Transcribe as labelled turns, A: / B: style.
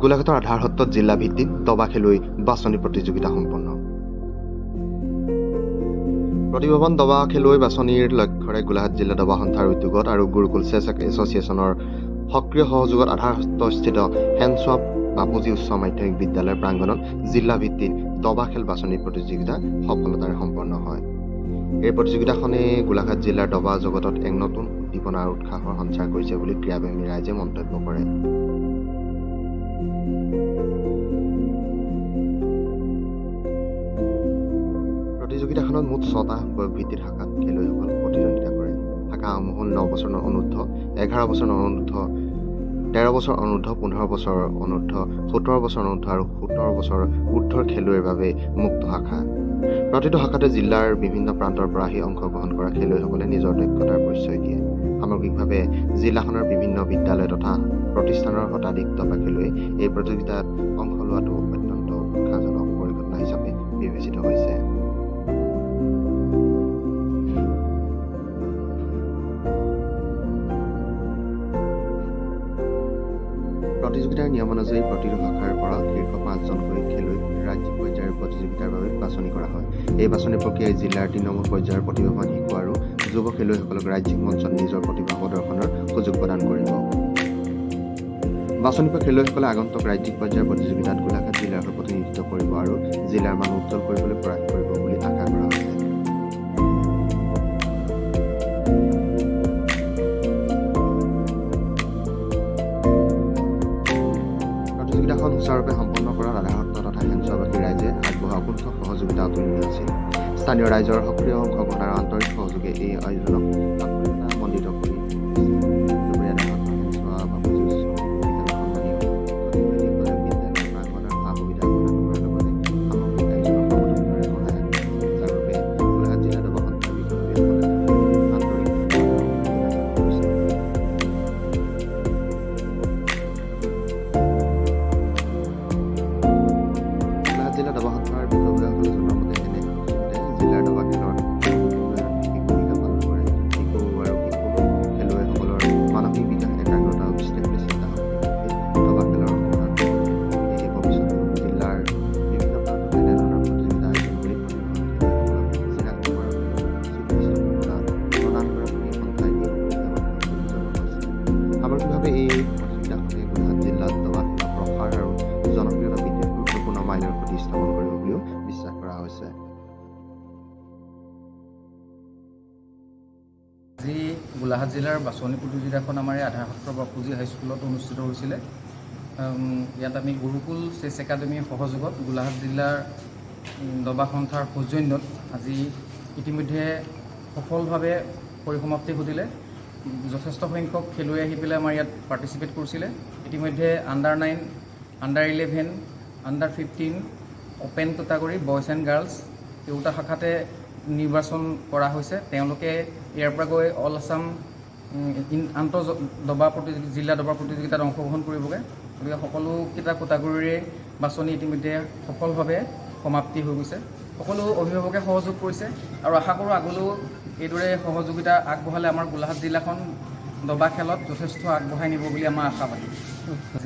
A: গোলাঘাটৰ আধাৰ সত্ৰত জিলা ভিত্তিক দবা খেলুৱৈ বাছনি প্ৰতিযোগিতা সম্পন্ন। প্ৰতিভাৱান দবা খেলুৱৈ বাছনিৰ লক্ষ্যৰে গোলাঘাট জিলা দবা সন্থাৰ উদ্যোগত আৰু গুৰুকুল চেছ এছ'চিয়েশ্যনৰ সক্ৰিয় সহযোগত আধাৰ সত্ৰস্থিত হেণ্ডস্বাপ বাপুজী উচ্চ মাধ্যমিক বিদ্যালয়ৰ প্ৰাংগণত জিলা ভিত্তিক দবা খেল বাছনি প্ৰতিযোগিতা সফলতাৰে সম্পন্ন হয়। এই প্ৰতিযোগিতাখনে গোলাঘাট জিলাৰ দবা জগতত এক নতুন উদ্দীপনা আৰু উৎসাহৰ সঞ্চাৰ কৰিছে বুলি ক্ৰীড়াপ্ৰেমী ৰাইজে মন্তব্য কৰে। প্ৰতিযোগিতাখনত মুঠ 6টা বয়সভিত্তিক শাখাত খেলুৱৈসকল প্ৰতিদ্বন্দ্বিতা কৰে। শাখাসমূহ হ'ল 9 বছৰ অনূৰ্ধ্ব, 11 বছৰ অনূৰ্ধ্ব, 13 বছৰ অনূৰ্ধ্ব, 15 বছৰ অনূৰ্ধ্ব, 17 বছৰ অনূৰ্ধ্ব আৰু 17 বছৰ ঊৰ্ধ্বৰ খেলুৱৈৰ বাবে মুক্ত শাখা। প্ৰতিটো শাখাতে জিলাৰ বিভিন্ন প্ৰান্তৰ পৰা আহি অংশগ্ৰহণ কৰা খেলুৱৈসকলে নিজৰ দক্ষতাৰ পৰিচয় দিয়ে। সামগ্ৰিকভাৱে জিলাখনৰ বিভিন্ন বিদ্যালয় তথা প্ৰতিষ্ঠানৰ শতাধিক দবা খেলুৱৈ এই প্ৰতিযোগিতাত অংশ লোৱাটো অত্যন্ত উৎসাহজনক পৰিঘটনা হিচাপে বিবেচিত হৈছে। প্ৰতিযোগিতাৰ নিয়ম অনুযায়ী প্ৰতিটো শাখাৰ পৰা শীৰ্ষ 5জনকৈ খেলুৱৈ ৰাজ্যিক পৰ্যায়ৰ প্ৰতিযোগিতাৰ বাবে বাছনি কৰা হয়। এই বাছনি প্ৰক্ৰিয়াই জিলাৰ তৃণমূল পৰ্যায়ৰ প্ৰতিভাৱান শিশু আৰু যুৱ খেলুৱৈসকলক ৰাজ্যিক মঞ্চত নিজৰ প্ৰতিভা প্ৰদৰ্শনৰ সুযোগ প্ৰদান কৰিব। বাছনি কৰা খেলুৱৈসকলে আগন্তুক ৰাজ্যিক পৰ্যায়ৰ প্ৰতিযোগিতাত গোলাঘাট জিলাৰ হৈ প্ৰতিনিধিত্ব কৰিব আৰু জিলাৰ মান উজ্জ্বল কৰিবলৈ প্ৰয়াস কৰিব বুলি আশা কৰা হৈছে। প্ৰতিযোগিতাখন সুচাৰুৰূপে সম্পন্ন কৰাত আধাৰ সত্ৰ তথা হেণ্ডস্বাপবাসী ৰাইজে আগবঢ়োৱা অকুণ্ঠ সহযোগিতা অতুলনীয় আছিল। স্থানীয় ৰাইজৰ সক্ৰিয় অংশগ্ৰহণ আৰু আন্তৰিক সহযোগে এই আয়োজনক মণ্ডিত কৰি জিলা দবা সন্থাৰ বিষয়ববীয়াসকলে জনোৱা মতে এনে জিলাৰ দবা খেলৰ ভূমিকা পালন কৰে। শিশু আৰু কিশোৰ খেলুৱৈসকলৰ মানসিক বিকাশ একাগ্ৰতা আৰু বিশ্লেষণী চিন্তাশক্তি দবা খেলৰ এই ভৱিষ্যতে জিলাৰ বিভিন্ন প্ৰান্তত এনেধৰণৰ প্ৰতিযোগিতা আয়োজন কৰি সামগ্ৰিকভাৱে এই প্ৰতিযোগিতাখনে গোলাঘাট জিলাত দবা খেলৰ প্ৰসাৰ আৰু জনপ্ৰিয়তা বৃদ্ধিত গুৰুত্বপূৰ্ণ মাইলৰ খুঁটি স্থাপন কৰিব বুলিও বিশ্বাস কৰা হৈছে।
B: আজি গোলাঘাট জিলাৰ বাছনি প্ৰতিযোগিতাখন আমাৰ এই আধাৰ সত্ৰ বাপুজী হাইস্কুলত অনুষ্ঠিত হৈছিলে। ইয়াত আমি গুৰুকুল চেছ একাডেমীৰ সহযোগত গোলাঘাট জিলাৰ দবা সন্থাৰ সৌজন্যত আজি ইতিমধ্যে সফলভাৱে পৰিসমাপ্তি ঘটিলে। যথেষ্ট সংখ্যক খেলুৱৈ আহি পেলাই আমাৰ ইয়াত পাৰ্টিচিপেট কৰিছিলে। ইতিমধ্যে আণ্ডাৰ-9, আণ্ডাৰ-11, আণ্ডাৰ-15 open category boys and girls দুটা শাখাতে নিৰ্বাচন কৰা হৈছে। তেওঁলোকে ইয়াৰ পৰা গৈ অল আছাম আন্তঃ দবা জিলা দবা প্ৰতিযোগিতাত অংশগ্ৰহণ কৰিবগৈ। গতিকে সকলোকেইটা কেটাগৰীৰে বাছনি ইতিমধ্যে সফলভাৱে সমাপ্তি হৈ গৈছে। সকলো অভিভাৱকে সহযোগ কৰিছে আৰু আশা কৰোঁ আগলৈও এইদৰে সহযোগিতা আগবঢ়ালে আমাৰ গোলাঘাট জিলাখন দবা খেলত যথেষ্ট আগবঢ়াই নিব বুলি আমাৰ আশাবাদী।